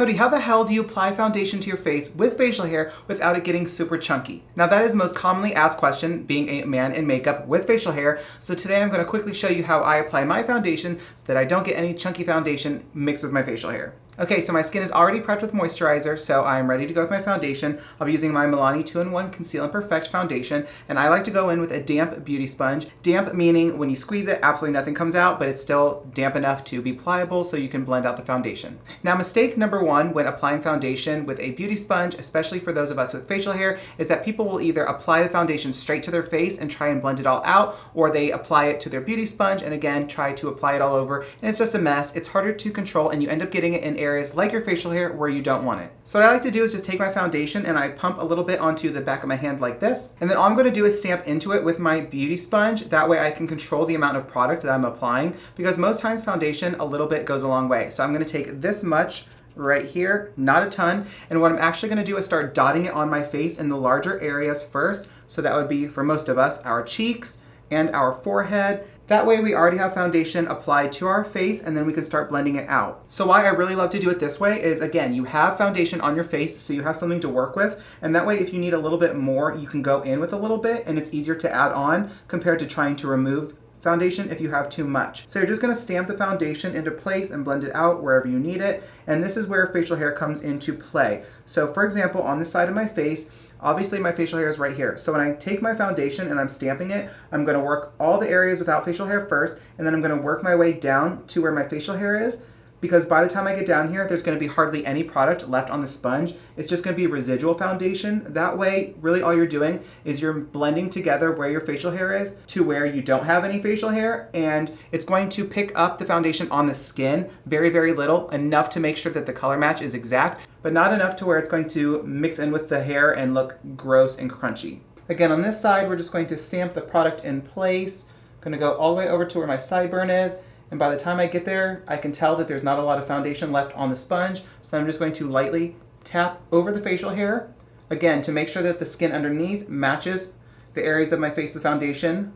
Cody, how the hell do you apply foundation to your face with facial hair without it getting super chunky? Now that is the most commonly asked question, being a man in makeup with facial hair. So today I'm going to quickly show you how I apply my foundation so that I don't get any chunky foundation mixed with my facial hair. Okay, so my skin is already prepped with moisturizer, so I'm ready to go with my foundation. I'll be using my Milani 2-in-1 Conceal and Perfect foundation, and I like to go in with a damp beauty sponge. Damp meaning when you squeeze it, absolutely nothing comes out, but it's still damp enough to be pliable so you can blend out the foundation. Now, mistake number one when applying foundation with a beauty sponge, especially for those of us with facial hair, is that people will either apply the foundation straight to their face and try and blend it all out, or they apply it to their beauty sponge and again try to apply it all over, and it's just a mess. It's harder to control, and you end up getting it in areas like your facial hair where you don't want it. So what I like to do is just take my foundation and I pump a little bit onto the back of my hand like this, and then all I'm going to do is stamp into it with my beauty sponge. That way I can control the amount of product that I'm applying, because most times foundation, a little bit goes a long way. So I'm going to take this much right here, not a ton, and what I'm actually going to do is start dotting it on my face in the larger areas first. So that would be, for most of us, our cheeks and our forehead. That way we already have foundation applied to our face, and then we can start blending it out. So why I really love to do it this way is, again, you have foundation on your face, so you have something to work with, and that way if you need a little bit more, you can go in with a little bit, and it's easier to add on compared to trying to remove foundation if you have too much. So you're just going to stamp the foundation into place and blend it out wherever you need it, and this is where facial hair comes into play. So for example, on this side of my face, obviously my facial hair is right here. So when I take my foundation and I'm stamping it, I'm going to work all the areas without facial hair first, and then I'm going to work my way down to where my facial hair is, because by the time I get down here, there's going to be hardly any product left on the sponge. It's just going to be residual foundation. That way, really all you're doing is you're blending together where your facial hair is to where you don't have any facial hair, and it's going to pick up the foundation on the skin, very, very little, enough to make sure that the color match is exact, but not enough to where it's going to mix in with the hair and look gross and crunchy. Again, on this side, we're just going to stamp the product in place. I'm going to go all the way over to where my sideburn is. And by the time I get there, I can tell that there's not a lot of foundation left on the sponge. So I'm just going to lightly tap over the facial hair, again, to make sure that the skin underneath matches the areas of my face with foundation.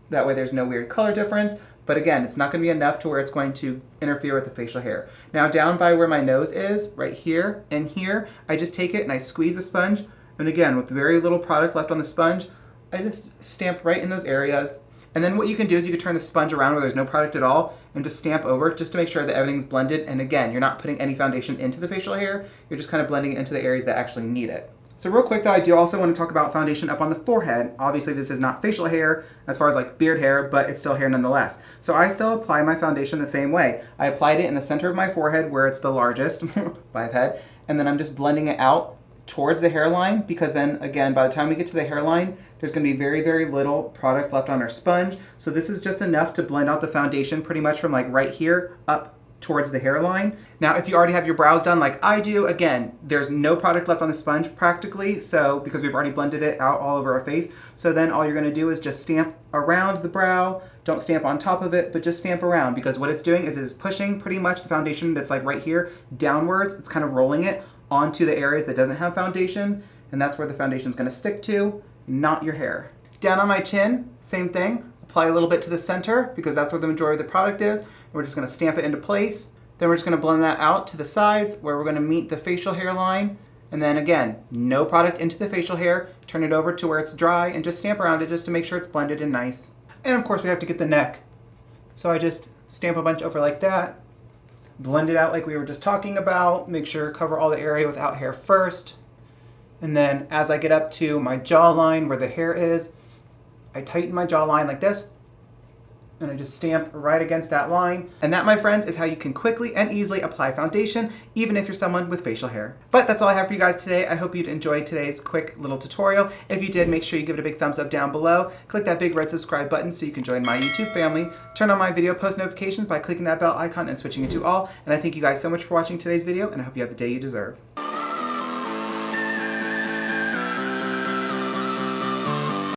That way there's no weird color difference. But again, it's not going to be enough to where it's going to interfere with the facial hair. Now down by where my nose is, right here and here, I just take it and I squeeze the sponge. And again, with very little product left on the sponge, I just stamp right in those areas. And then what you can do is you can turn the sponge around where there's no product at all and just stamp over just to make sure that everything's blended. And again, you're not putting any foundation into the facial hair. You're just kind of blending it into the areas that actually need it. So real quick though, I do also want to talk about foundation up on the forehead. Obviously this is not facial hair as far as like beard hair, but it's still hair nonetheless. So I still apply my foundation the same way. I applied it in the center of my forehead where it's the largest by head, and then I'm just blending it out towards the hairline, because then again, by the time we get to the hairline, there's going to be very, very little product left on our sponge. So this is just enough to blend out the foundation pretty much from like right here up towards the hairline. Now, if you already have your brows done like I do, again, there's no product left on the sponge practically, so because we've already blended it out all over our face. So then all you're going to do is just stamp around the brow. Don't stamp on top of it, but just stamp around, because what it's doing is it's pushing pretty much the foundation that's like right here downwards. It's kind of rolling it onto the areas that doesn't have foundation, and that's where the foundation is going to stick to, not your hair. Down on my chin, same thing. Apply a little bit to the center, because that's where the majority of the product is. We're just going to stamp it into place. Then we're just going to blend that out to the sides where we're going to meet the facial hairline. And then again, no product into the facial hair. Turn it over to where it's dry and just stamp around it just to make sure it's blended and nice. And of course we have to get the neck. So I just stamp a bunch over like that. Blend it out like we were just talking about. Make sure to cover all the area without hair first. And then as I get up to my jawline where the hair is, I tighten my jawline like this, and I just stamp right against that line. And that, my friends, is how you can quickly and easily apply foundation, even if you're someone with facial hair. But that's all I have for you guys today. I hope you'd enjoyed today's quick little tutorial. If you did, make sure you give it a big thumbs up down below. Click that big red subscribe button so you can join my YouTube family. Turn on my video post notifications by clicking that bell icon and switching it to all. And I thank you guys so much for watching today's video, and I hope you have the day you deserve.